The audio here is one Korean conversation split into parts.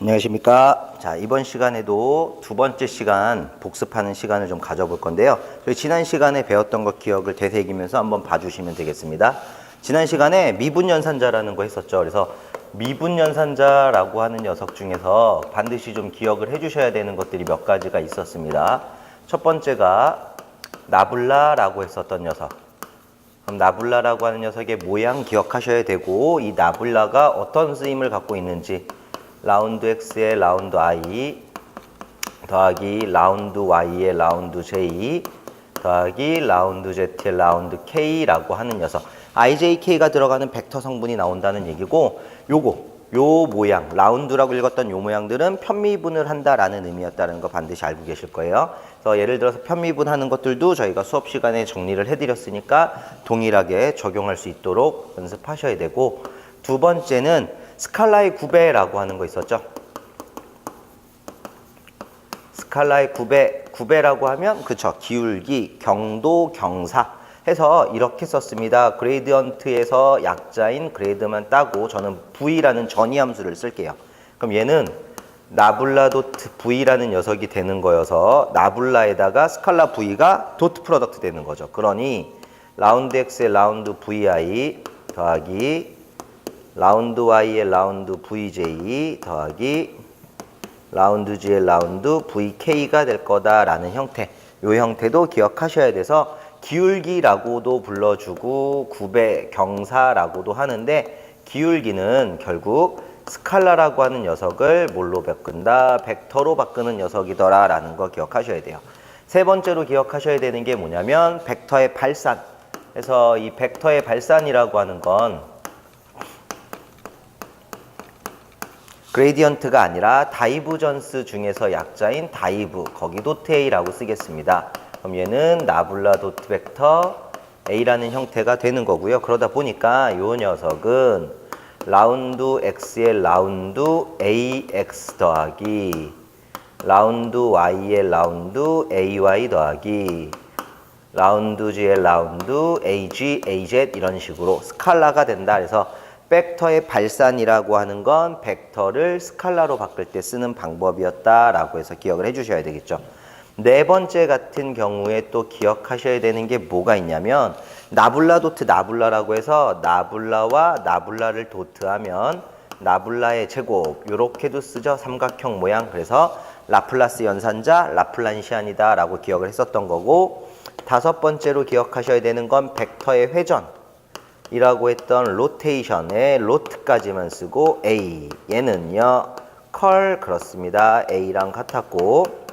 안녕하십니까. 자, 이번 시간에도 두 번째 시간 복습하는 시간을 좀 가져볼 건데요. 저희 지난 시간에 배웠던 것 기억을 되새기면서 한번 봐주시면 되겠습니다. 지난 시간에 미분연산자라는 거 했었죠. 그래서 미분연산자라고 하는 녀석 중에서 반드시 좀 기억을 해주셔야 되는 것들이 몇 가지가 있었습니다. 첫 번째가 나블라라고 했었던 녀석. 그럼 나블라라고 하는 녀석의 모양 기억하셔야 되고, 이 나블라가 어떤 쓰임을 갖고 있는지, 라운드 X의 라운드 I 더하기 라운드 Y의 라운드 J 더하기 라운드 Z의 라운드 K라고 하는 녀석, IJK가 들어가는 벡터 성분이 나온다는 얘기고, 요 모양, 라운드라고 읽었던 요 모양들은 편미분을 한다라는 의미였다는 거 반드시 알고 계실 거예요. 그래서 예를 들어서 편미분하는 것들도 저희가 수업 시간에 정리를 해드렸으니까 동일하게 적용할 수 있도록 연습하셔야 되고, 두 번째는 스칼라의 구배라고 하는 거 있었죠. 스칼라의 구배라고 하면 그쵸, 기울기, 경도, 경사 해서 이렇게 썼습니다. 그레이디언트에서 약자인 그레이드만 따고 저는 V라는 전위 함수를 쓸게요. 그럼 얘는 나블라 도트 V라는 녀석이 되는 거여서 나블라에다가 스칼라 V가 도트 프로덕트 되는 거죠. 그러니 라운드 X의 라운드 VI 더하기 라운드 Y의 라운드 VJ 더하기 라운드 G의 라운드 VK가 될 거다라는 형태. 이 형태도 기억하셔야 돼서 기울기라고도 불러주고 구배, 경사라고도 하는데, 기울기는 결국 스칼라라고 하는 녀석을 뭘로 바꾼다? 벡터로 바꾸는 녀석이더라 라는 거 기억하셔야 돼요. 세 번째로 기억하셔야 되는 게 뭐냐면 벡터의 발산. 그래서 이 벡터의 발산이라고 하는 건 그레디언트가 아니라 다이브전스 중에서 약자인 다이브, 거기 도트 A라고 쓰겠습니다. 그럼 얘는 나블라 도트 벡터 A라는 형태가 되는 거고요. 그러다 보니까 이 녀석은 라운드 X의 라운드 AX 더하기 라운드 Y의 라운드 AY 더하기 라운드 G의 라운드 AG, AZ 이런 식으로 스칼라가 된다. 그래서 벡터의 발산이라고 하는 건 벡터를 스칼라로 바꿀 때 쓰는 방법이었다라고 해서 기억을 해주셔야 되겠죠. 네 번째 같은 경우에 또 기억하셔야 되는 게 뭐가 있냐면 나블라 도트 나블라라고 해서 나블라와 나블라를 도트하면 나블라의 제곱, 요렇게도 쓰죠. 삼각형 모양. 그래서 라플라스 연산자, 라플란시안이다 라고 기억을 했었던 거고, 다섯 번째로 기억하셔야 되는 건 벡터의 회전 이라고 했던 로테이션의 로트까지만 쓰고 A, 얘는요 컬, 그렇습니다. A랑 같았고,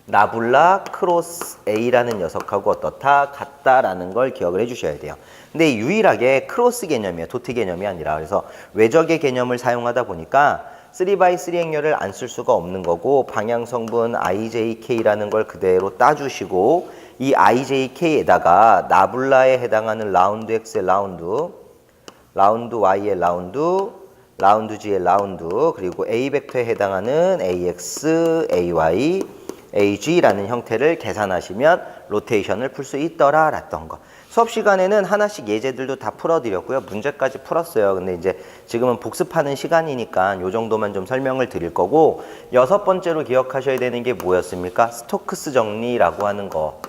나블라 크로스 A라는 녀석하고 어떻다? 같다라는 걸 기억을 해주셔야 돼요. 근데 유일하게 크로스 개념이에요. 도트 개념이 아니라. 그래서 외적의 개념을 사용하다 보니까 3x3 행렬을 안 쓸 수가 없는 거고, 방향 성분 IJK라는 걸 그대로 따주시고, 이 IJK에다가 나블라에 해당하는 라운드 X의 라운드, 라운드 Y의 라운드, 라운드 G의 라운드, 그리고 A 벡터에 해당하는 AX, AY, AG라는 형태를 계산하시면 로테이션을 풀 수 있더라 랐던 거. 수업 시간에는 하나씩 예제들도 다 풀어드렸고요. 문제까지 풀었어요. 근데 이제 지금은 복습하는 시간이니까 요 정도만 좀 설명을 드릴 거고, 여섯 번째로 기억하셔야 되는 게 뭐였습니까? 스토크스 정리라고 하는 거.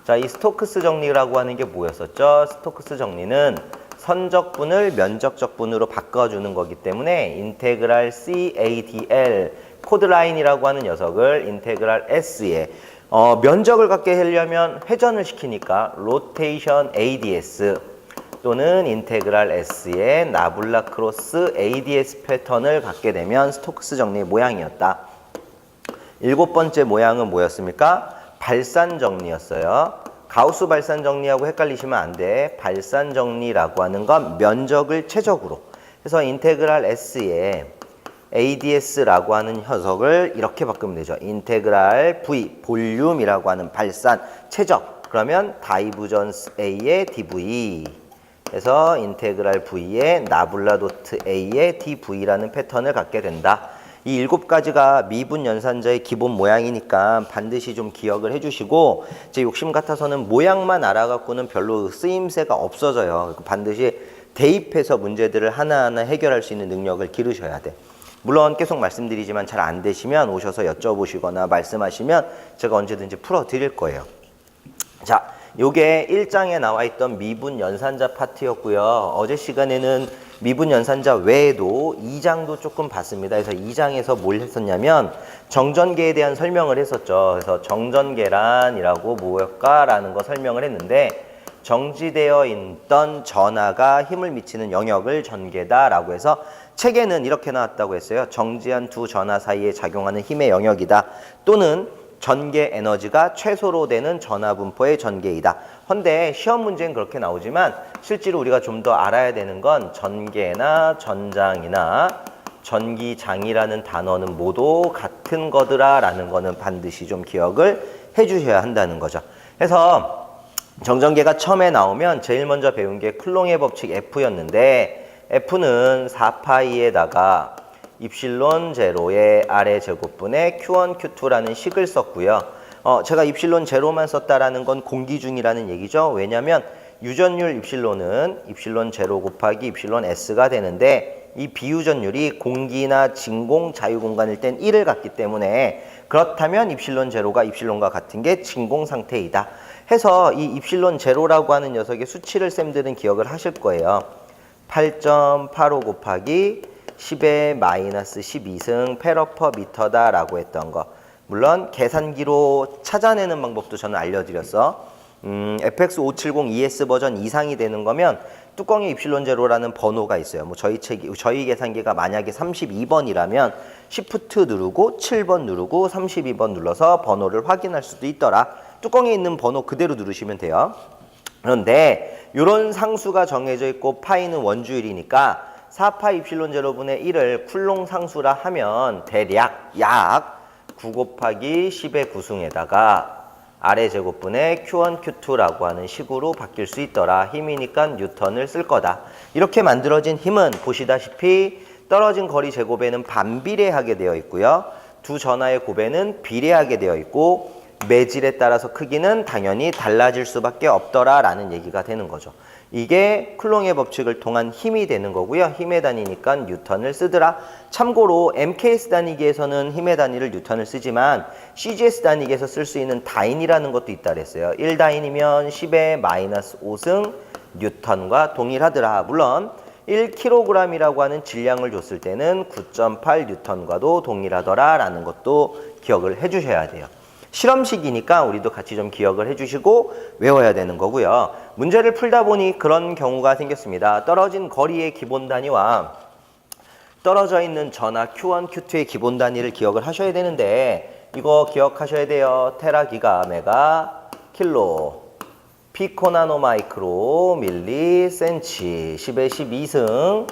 자, 이 스토크스 정리라고 하는 게 뭐였었죠? 스토크스 정리는 선적분을 면적적분으로 바꿔주는 거기 때문에 인테그랄 CADL 코드라인이라고 하는 녀석을 인테그랄 S에 면적을 갖게 하려면 회전을 시키니까 로테이션 ADS 또는 인테그랄 S에 나블라 크로스 ADS 패턴을 갖게 되면 스토크스 정리의 모양이었다. 일곱 번째 모양은 뭐였습니까? 발산 정리였어요. 가우스 발산 정리하고 헷갈리시면 안 돼. 발산 정리라고 하는 건 면적을 최적으로 해서 인테그랄 S에 ADS라고 하는 녀석을 이렇게 바꾸면 되죠. 인테그랄 V, 볼륨이라고 하는 발산, 최적. 그러면 다이브전스 A의 DV. 그래서 인테그랄 V의 나블라 도트 A의 DV라는 패턴을 갖게 된다. 이 7가지가 미분 연산자의 기본 모양이니까 반드시 좀 기억을 해주시고, 제 욕심 같아서는 모양만 알아갖고는 별로 쓰임새가 없어져요. 반드시 대입해서 문제들을 하나하나 해결할 수 있는 능력을 기르셔야 돼. 물론 계속 말씀드리지만 잘 안 되시면 오셔서 여쭤보시거나 말씀하시면 제가 언제든지 풀어드릴 거예요. 자, 요게 1장에 나와 있던 미분 연산자 파트였고요. 어제 시간에는 미분 연산자 외에도 2장도 조금 봤습니다. 그래서 2장에서 뭘 했었냐면 정전계에 대한 설명을 했었죠. 그래서 정전계란이라고 뭐였까라는 거 설명을 했는데 정지되어 있던 전하가 힘을 미치는 영역을 전계다라고 해서 책에는 이렇게 나왔다고 했어요. 정지한 두 전하 사이에 작용하는 힘의 영역이다. 또는 전개 에너지가 최소로 되는 전하 분포의 전개이다. 헌데 시험 문제는 그렇게 나오지만 실제로 우리가 좀 더 알아야 되는 건 전개나 전장이나 전기장이라는 단어는 모두 같은 거더라 라는 거는 반드시 좀 기억을 해 주셔야 한다는 거죠. 그래서 정전계가 처음에 나오면 제일 먼저 배운 게 쿨롱의 법칙 F였는데 F는 4파이에다가 입실론 제로의 아래 제곱분의 Q1, Q2라는 식을 썼고요. 제가 입실론 제로만 썼다라는 건 공기 중이라는 얘기죠. 왜냐하면 유전율 입실론은 입실론 제로 곱하기 입실론 S가 되는데 이 비유전율이 공기나 진공 자유공간일 땐 1을 갖기 때문에 그렇다면 입실론 제로가 입실론과 같은 게 진공 상태이다. 해서 이 입실론 제로라고 하는 녀석의 수치를 쌤들은 기억을 하실 거예요. 8.85 곱하기 10의 마이너스 12승 페러퍼 미터다 라고 했던 거. 물론 계산기로 찾아내는 방법도 저는 알려드렸어. FX570 ES 버전 이상이 되는 거면 뚜껑에 입실론 제로라는 번호가 있어요. 뭐 저희 계산기가 만약에 32번이라면 Shift 누르고 7번 누르고 32번 눌러서 번호를 확인할 수도 있더라. 뚜껑에 있는 번호 그대로 누르시면 돼요. 그런데 이런 상수가 정해져 있고 파이는 원주율이니까 4파 입실론 제로분의 1을 쿨롱 상수라 하면 대략 약 9 곱하기 10의 9승에다가 아래 제곱분의 Q1, Q2라고 하는 식으로 바뀔 수 있더라. 힘이니까 뉴턴을 쓸 거다. 이렇게 만들어진 힘은 보시다시피 떨어진 거리 제곱에는 반비례하게 되어 있고요. 두 전하의 곱에는 비례하게 되어 있고 매질에 따라서 크기는 당연히 달라질 수밖에 없더라 라는 얘기가 되는 거죠. 이게 쿨롱의 법칙을 통한 힘이 되는 거고요. 힘의 단위니까 뉴턴을 쓰더라. 참고로 MKS 단위기에서는 힘의 단위를 뉴턴을 쓰지만 CGS 단위기에서 쓸 수 있는 다인이라는 것도 있다 그랬어요. 1다인이면 10의 마이너스 5승 뉴턴과 동일하더라. 물론 1kg이라고 하는 질량을 줬을 때는 9.8 뉴턴과도 동일하더라 라는 것도 기억을 해 주셔야 돼요. 실험식이니까 우리도 같이 좀 기억을 해주시고 외워야 되는 거고요. 문제를 풀다 보니 그런 경우가 생겼습니다. 떨어진 거리의 기본 단위와 떨어져 있는 전하 Q1, Q2의 기본 단위를 기억을 하셔야 되는데 이거 기억하셔야 돼요. 테라, 기가, 메가, 킬로, 피코나노 마이크로, 밀리, 센치, 10의 12승,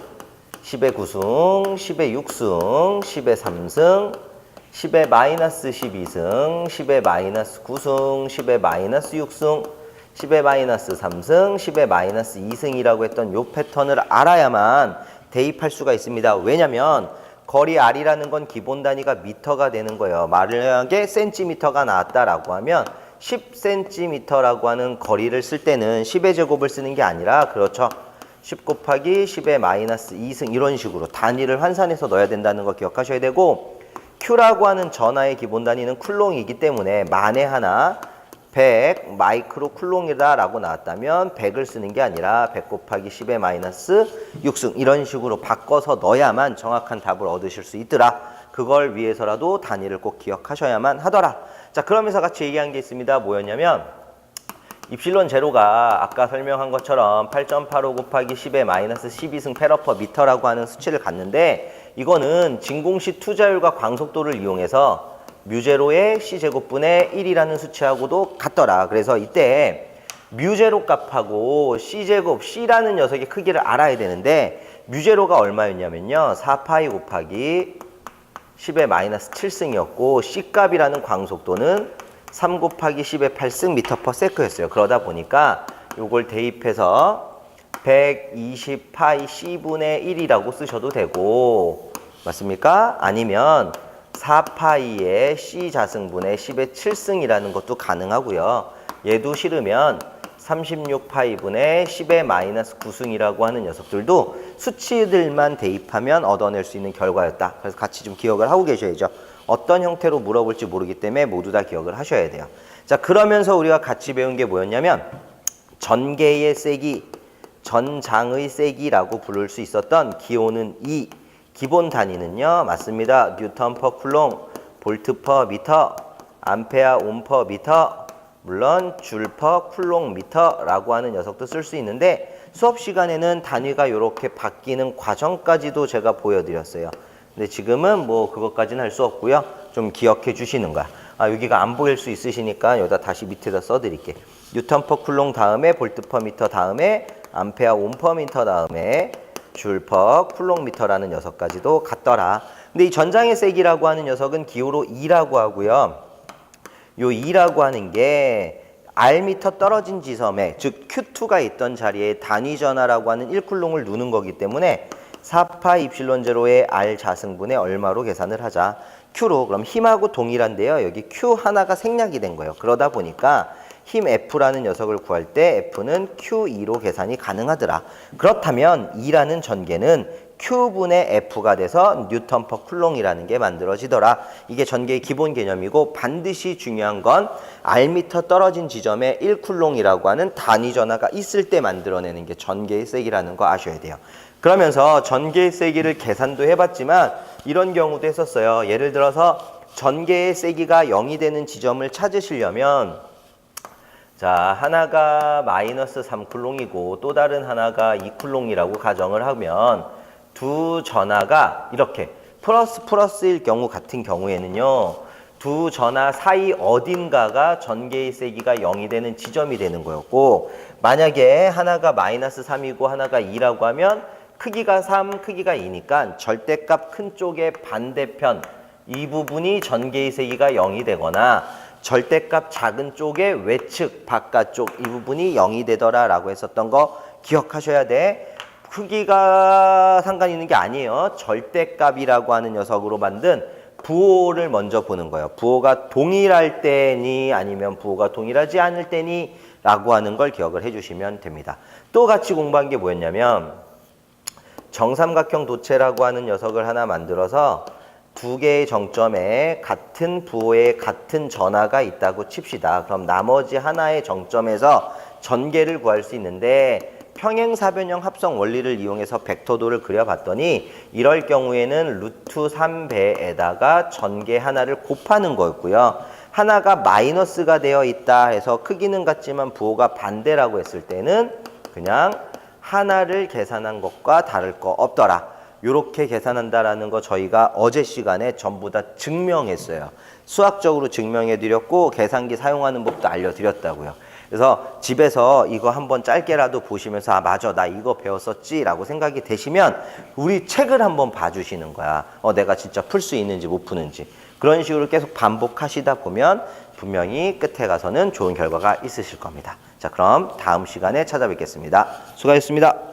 10의 9승, 10의 6승, 10의 3승, 10의 마이너스 12승, 10의 마이너스 9승, 10의 마이너스 6승, 10의 마이너스 3승, 10의 마이너스 2승이라고 했던 요 패턴을 알아야만 대입할 수가 있습니다. 왜냐면 거리 R이라는 건 기본 단위가 미터가 되는 거예요. 만약에 센티미터가 나왔다라고 하면 10cm라고 하는 거리를 쓸 때는 10의 제곱을 쓰는 게 아니라 그렇죠. 10 곱하기 10의 마이너스 2승 이런 식으로 단위를 환산해서 넣어야 된다는 거 기억하셔야 되고 Q라고 하는 전하의 기본 단위는 쿨롱이기 때문에 만에 하나 100 마이크로 쿨롱이다 라고 나왔다면 100을 쓰는 게 아니라 100 곱하기 10의 마이너스 6승 이런 식으로 바꿔서 넣어야만 정확한 답을 얻으실 수 있더라. 그걸 위해서라도 단위를 꼭 기억하셔야만 하더라. 자, 그러면서 같이 얘기한 게 있습니다. 뭐였냐면 입실론 제로가 아까 설명한 것처럼 8.85 곱하기 10의 마이너스 12승 페러퍼 미터라고 하는 수치를 갖는데 이거는 진공시 투자율과 광속도를 이용해서 뮤제로의 C제곱분의 1이라는 수치하고도 같더라. 그래서 이때 뮤제로 값하고 C제곱, C라는 녀석의 크기를 알아야 되는데 뮤제로가 얼마였냐면요. 4파이 곱하기 10의 마이너스 7승이었고 C값이라는 광속도는 3 곱하기 10의 8승 미터 퍼 세크였어요. 그러다 보니까 요걸 대입해서 120 파이 C분의 1이라고 쓰셔도 되고 맞습니까? 아니면 4파이의 C 자승분의 10의 7승이라는 것도 가능하고요. 얘도 싫으면 36파이분의 10의 마이너스 9승이라고 하는 녀석들도 수치들만 대입하면 얻어낼 수 있는 결과였다. 그래서 같이 좀 기억을 하고 계셔야죠. 어떤 형태로 물어볼지 모르기 때문에 모두 다 기억을 하셔야 돼요. 자, 그러면서 우리가 같이 배운 게 뭐였냐면 전개의 세기, 전장의 세기라고 부를 수 있었던 기호는 2, 기본 단위는요. 맞습니다. 뉴턴 퍼 쿨롱, 볼트 퍼 미터, 암페어 옴 퍼 미터, 물론 줄 퍼 쿨롱 미터라고 하는 녀석도 쓸 수 있는데 수업 시간에는 단위가 이렇게 바뀌는 과정까지도 제가 보여드렸어요. 근데 지금은 뭐 그것까지는 할 수 없고요. 좀 기억해 주시는 거야. 아, 여기가 안 보일 수 있으시니까 여기다 다시 밑에다 써드릴게. 뉴턴 퍼 쿨롱 다음에 볼트 퍼 미터 다음에 암페어 옴 퍼 미터 다음에 줄 퍼 쿨롱 미터라는 녀석까지도 같더라. 근데 이 전장의 세기라고 하는 녀석은 기호로 2라고 하고요. 요 2라고 하는 게 R미터 떨어진 지점에, 즉 Q2가 있던 자리에 단위 전하라고 하는 1쿨롱을 누는 거기 때문에 4파 입실론 제로의 R 자승분의 얼마로 계산을 하자. Q로, 그럼 힘하고 동일한데요. 여기 Q 하나가 생략이 된 거예요. 그러다 보니까 힘 F라는 녀석을 구할 때 F는 Q2로 계산이 가능하더라. 그렇다면 2라는 전개는 Q분의 F가 돼서 뉴턴 퍼 쿨롱이라는 게 만들어지더라. 이게 전개의 기본 개념이고 반드시 중요한 건 R미터 떨어진 지점에 1쿨롱이라고 하는 단위 전하가 있을 때 만들어내는 게 전개의 세기라는 거 아셔야 돼요. 그러면서 전개의 세기를 계산도 해봤지만 이런 경우도 했었어요. 예를 들어서 전개의 세기가 0이 되는 지점을 찾으시려면 자, 하나가 마이너스 3쿨롱이고 또 다른 하나가 2쿨롱이라고 가정을 하면 두 전하가 이렇게 플러스일 경우 같은 경우에는요. 두 전하 사이 어딘가가 전개의 세기가 0이 되는 지점이 되는 거였고 만약에 하나가 마이너스 3이고 하나가 2라고 하면 크기가 3, 크기가 2니까 절대값 큰 쪽의 반대편 이 부분이 전개의 세기가 0이 되거나 절대값 작은 쪽의 외측 바깥쪽 이 부분이 0이 되더라 라고 했었던 거 기억하셔야 돼. 크기가 상관 있는 게 아니에요. 절대값이라고 하는 녀석으로 만든 부호를 먼저 보는 거예요. 부호가 동일할 때니 아니면 부호가 동일하지 않을 때니 라고 하는 걸 기억을 해주시면 됩니다. 또 같이 공부한 게 뭐였냐면 정삼각형 도체라고 하는 녀석을 하나 만들어서 두 개의 정점에 같은 부호에 같은 전하가 있다고 칩시다. 그럼 나머지 하나의 정점에서 전개를 구할 수 있는데 평행사변형 합성 원리를 이용해서 벡터도를 그려봤더니 이럴 경우에는 루트 3배에다가 전개 하나를 곱하는 거였고요. 하나가 마이너스가 되어 있다 해서 크기는 같지만 부호가 반대라고 했을 때는 그냥 하나를 계산한 것과 다를 거 없더라. 이렇게 계산한다라는 거 저희가 어제 시간에 전부 다 증명했어요. 수학적으로 증명해드렸고 계산기 사용하는 법도 알려드렸다고요. 그래서 집에서 이거 한번 짧게라도 보시면서 아 맞아 나 이거 배웠었지 라고 생각이 되시면 우리 책을 한번 봐주시는 거야. 내가 진짜 풀 수 있는지 못 푸는지. 그런 식으로 계속 반복하시다 보면 분명히 끝에 가서는 좋은 결과가 있으실 겁니다. 자, 그럼 다음 시간에 찾아뵙겠습니다. 수고하셨습니다.